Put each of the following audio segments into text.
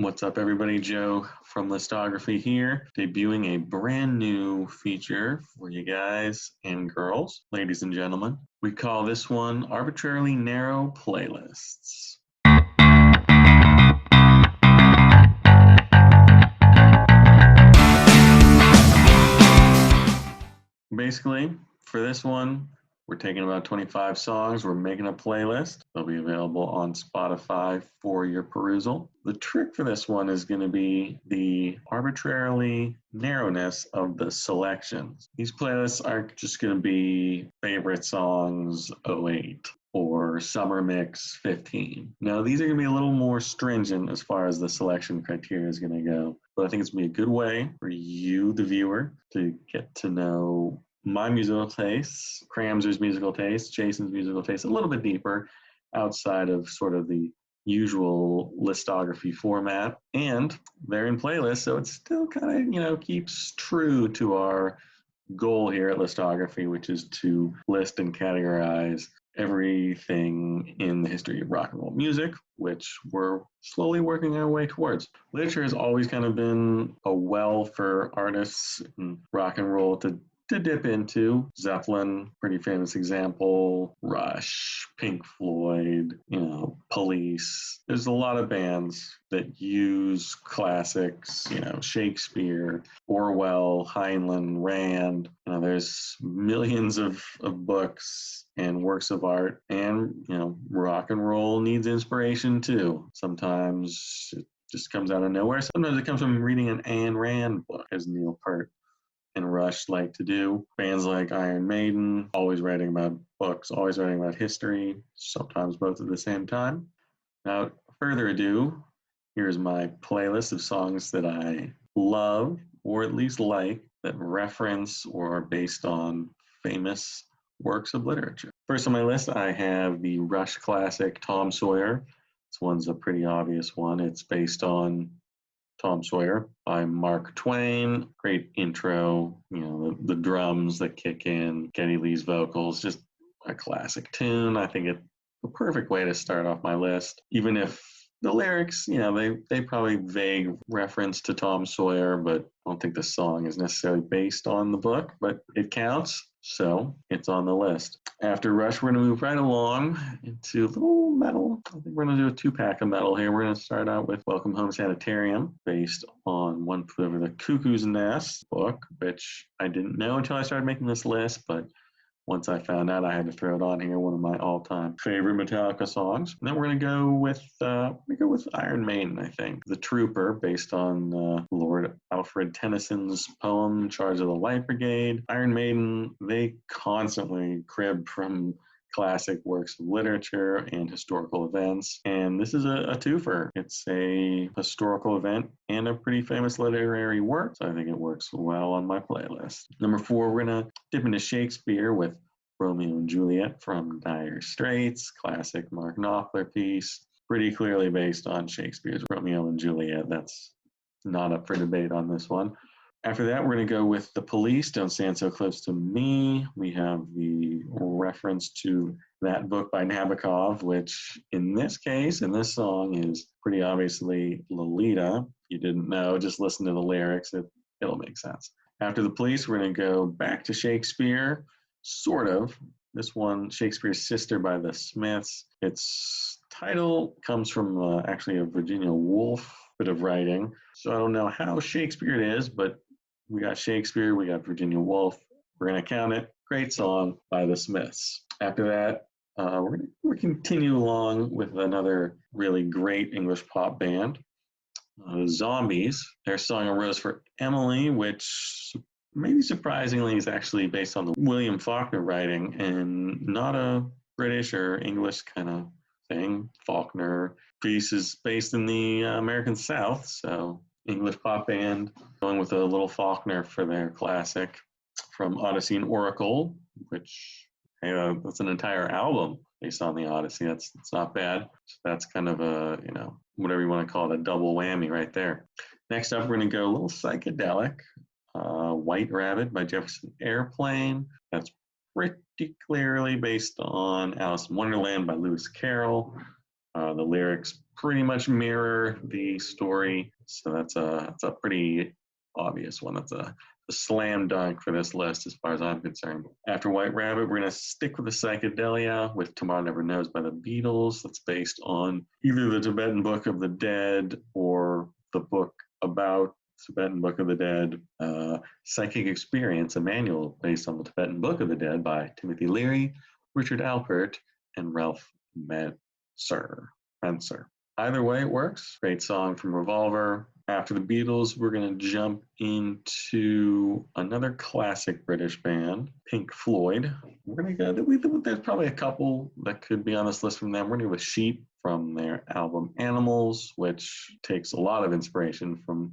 What's up, everybody? Joe from Listography here, debuting a brand new feature for you guys and girls, ladies and gentlemen. We call this one Arbitrarily Narrow Playlists. Basically, for this one, we're taking about 25 songs. We're making a playlist. They'll be available on Spotify for your perusal. The trick for this one is going to be the arbitrarily narrowness of the selections. These playlists aren't just going to be favorite songs 08 or summer mix 15. No, these are going to be a little more stringent as far as the selection criteria is going to go. But I think it's going to be a good way for you, the viewer, to get to know my musical tastes, Cramser's musical tastes, Jason's musical tastes, a little bit deeper outside of sort of the usual listography format. And they're in playlists, so it still kind of, keeps true to our goal here at Listography, which is to list and categorize everything in the history of rock and roll music, which we're slowly working our way towards. Literature has always kind of been a well for artists in rock and roll to dip into. Zeppelin, pretty famous example, Rush, Pink Floyd, Police. There's a lot of bands that use classics, Shakespeare, Orwell, Heinlein, Rand. There's millions of books and works of art, and, rock and roll needs inspiration too. Sometimes it just comes out of nowhere. Sometimes it comes from reading an Ayn Rand book, as Neil Peart and Rush like to do. Bands like Iron Maiden, always writing about books, always writing about history, sometimes both at the same time. Without further ado, here's my playlist of songs that I love, or at least like, that reference or are based on famous works of literature. First on my list, I have the Rush classic Tom Sawyer. This one's a pretty obvious one. It's based on Tom Sawyer by Mark Twain. Great intro, the drums that kick in, Geddy Lee's vocals, just a classic tune. I think it's a perfect way to start off my list, even if the lyrics, they probably vague reference to Tom Sawyer, but I don't think the song is necessarily based on the book, but it counts, so it's on the list. After Rush, we're going to move right along into a little metal. I think we're going to do a two-pack of metal here. We're going to start out with Welcome Home Sanitarium, based on One Flew Over the Cuckoo's Nest book, which I didn't know until I started making this list, but once I found out, I had to throw it on here. One of my all-time favorite Metallica songs. And then we're going to go with Iron Maiden, I think. The Trooper, based on Lord Alfred Tennyson's poem, Charge of the Light Brigade. Iron Maiden, they constantly crib from classic works of literature and historical events. And this is a twofer. It's a historical event and a pretty famous literary work, so I think it works well on my playlist. Number 4, we're going to dip into Shakespeare with Romeo and Juliet from Dire Straits, classic Mark Knopfler piece, pretty clearly based on Shakespeare's Romeo and Juliet. That's not up for debate on this one. After that, we're going to go with The Police, Don't Stand So Close to Me. We have the reference to that book by Nabokov, which in this case, in this song, is pretty obviously Lolita. You didn't know, just listen to the lyrics. It'll make sense. After The Police, we're going to go back to Shakespeare, sort of. This one, Shakespeare's Sister by the Smiths. Its title comes from actually a Virginia Woolf bit of writing. So I don't know how Shakespeare it is, but we got Shakespeare, we got Virginia Woolf. We're going to count it. Great song by the Smiths. After that, we're going to continue along with another really great English pop band, Zombies. Their song A Rose for Emily, which maybe surprisingly is actually based on the William Faulkner writing and not a British or English kind of thing. Faulkner piece is based in the American South, so English pop band going with a little Faulkner for their classic from Odyssey and Oracle, which that's an entire album based on the Odyssey. That's not bad. So that's kind of a, whatever you want to call it, a double whammy right there. Next up, we're going to go a little psychedelic. White Rabbit by Jefferson Airplane. That's pretty clearly based on Alice in Wonderland by Lewis Carroll. The lyrics pretty much mirror the story, so that's a pretty obvious one. That's a slam dunk for this list as far as I'm concerned. After White Rabbit, we're going to stick with the psychedelia with Tomorrow Never Knows by the Beatles. That's based on either the Tibetan Book of the Dead or the book about Tibetan Book of the Dead, Psychic Experience, a manual based on the Tibetan Book of the Dead by Timothy Leary, Richard Alpert, and Ralph Spencer. Either way, it works. Great song from Revolver. After the Beatles, we're going to jump into another classic British band, Pink Floyd. We're going to go, there's probably a couple that could be on this list from them. We're going to go with Sheep from their album Animals, which takes a lot of inspiration from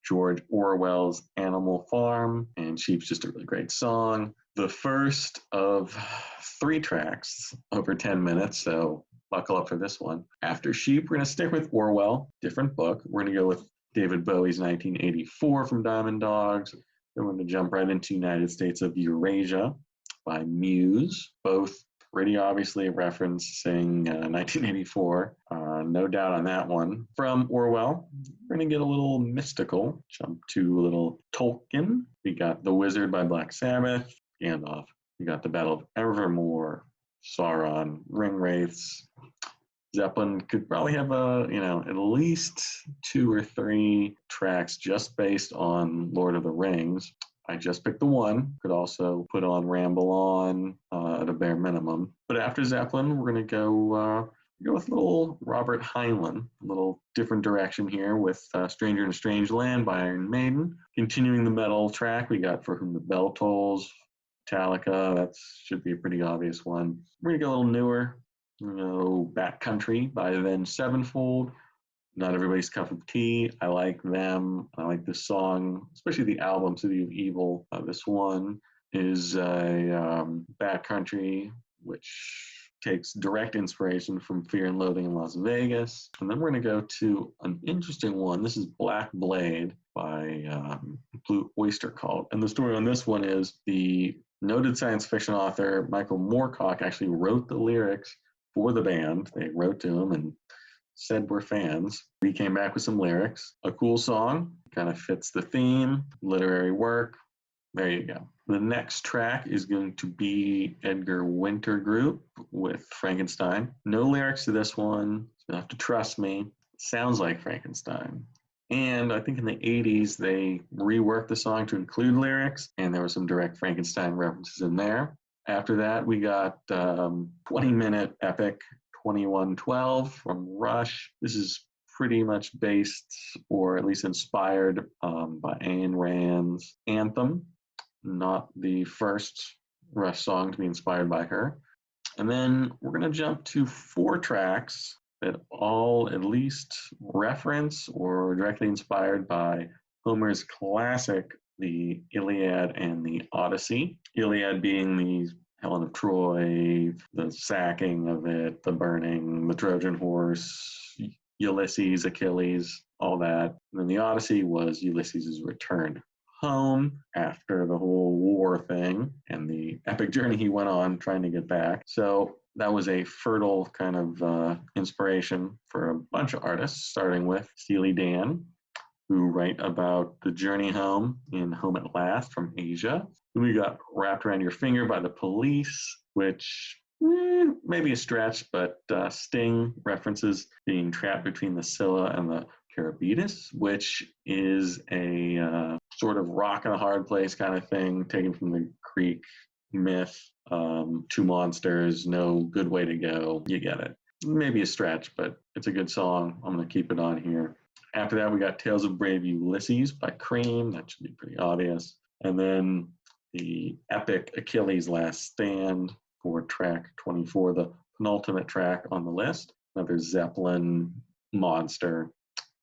George Orwell's Animal Farm, and Sheep's just a really great song. The first of 3 tracks, over 10 minutes, so buckle up for this one. After Sheep, we're going to stick with Orwell, different book. We're going to go with David Bowie's 1984 from Diamond Dogs. Then we're going to jump right into United States of Eurasia by Muse, both pretty obviously referencing 1984. No doubt on that one. From Orwell, we're going to get a little mystical, jump to a little Tolkien. We got The Wizard by Black Sabbath, Gandalf. We got The Battle of Evermore, Sauron, Ring Wraiths. Zeppelin could probably have at least 2 or 3 tracks just based on Lord of the Rings. I just picked the one. Could also put on Ramble On at a bare minimum. But after Zeppelin, we're going to go with little Robert Heinlein, a little different direction here with Stranger in a Strange Land by Iron Maiden. Continuing the metal track, we got For Whom the Bell Tolls, Metallica. That should be a pretty obvious one. We're going to go a little newer. Backcountry by Avenged Sevenfold. Not everybody's cup of tea. I like them. I like this song, especially the album City of Evil. This one is a backcountry, which takes direct inspiration from Fear and Loathing in Las Vegas. And then we're going to go to an interesting one. This is Black Blade by Blue Oyster Cult. And the story on this one is the noted science fiction author Michael Moorcock actually wrote the lyrics for the band. They wrote to him and said we're fans. He came back with some lyrics. A cool song, kind of fits the theme, literary work. There you go. The next track is going to be Edgar Winter Group with Frankenstein. No lyrics to this one. You'll have to trust me. It sounds like Frankenstein. And I think in the 80s, they reworked the song to include lyrics, and there were some direct Frankenstein references in there. After that, we got 20-minute epic 2112 from Rush. This is pretty much based, or at least inspired, by Ayn Rand's Anthem, not the first Rush song to be inspired by her. And then we're going to jump to 4 tracks that all at least reference or directly inspired by Homer's classic, the Iliad and the Odyssey. Iliad being the Helen of Troy, the sacking of it, the burning, the Trojan horse, Ulysses, Achilles, all that. And then the Odyssey was Ulysses' return home after the whole war thing and the epic journey he went on trying to get back. So that was a fertile kind of inspiration for a bunch of artists, starting with Steely Dan, who write about the journey home in Home at Last from Asia. Then we got Wrapped Around Your Finger by the Police, which maybe a stretch, but Sting references being trapped between the Scylla and the Charybdis, which is a sort of rock in a hard place kind of thing, taken from the Greek myth. 2 monsters, no good way to go. You get it. Maybe a stretch, but it's a good song. I'm going to keep it on here. After that, we got Tales of Brave Ulysses by Cream. That should be pretty obvious. And then the epic Achilles Last Stand for track 24, the penultimate track on the list. Another Zeppelin monster.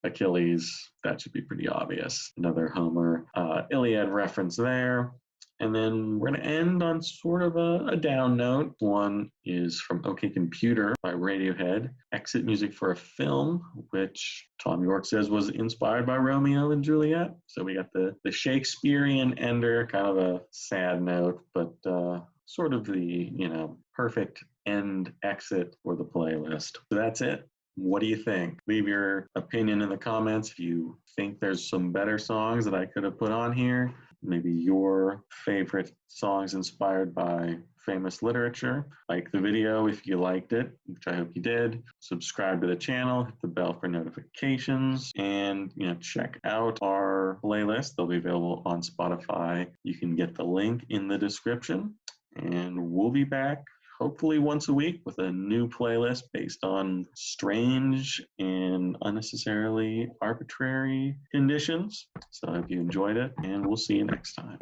Achilles, that should be pretty obvious. Another Homer Iliad reference there. And then we're going to end on sort of a down note. One is from OK Computer by Radiohead, exit music for a film, which Tom York says was inspired by Romeo and Juliet. So we got the Shakespearean ender, kind of a sad note, but sort of the, perfect end exit for the playlist. So that's it. What do you think? Leave your opinion in the comments if you think there's some better songs that I could have put on here. Maybe your favorite songs inspired by famous literature. Like the video if you liked it, which I hope you did. Subscribe to the channel, hit the bell for notifications, and check out our playlist. They'll be available on Spotify. You can get the link in the description, and we'll be back hopefully once a week with a new playlist based on strange and unnecessarily arbitrary conditions. So I hope you enjoyed it, and we'll see you next time.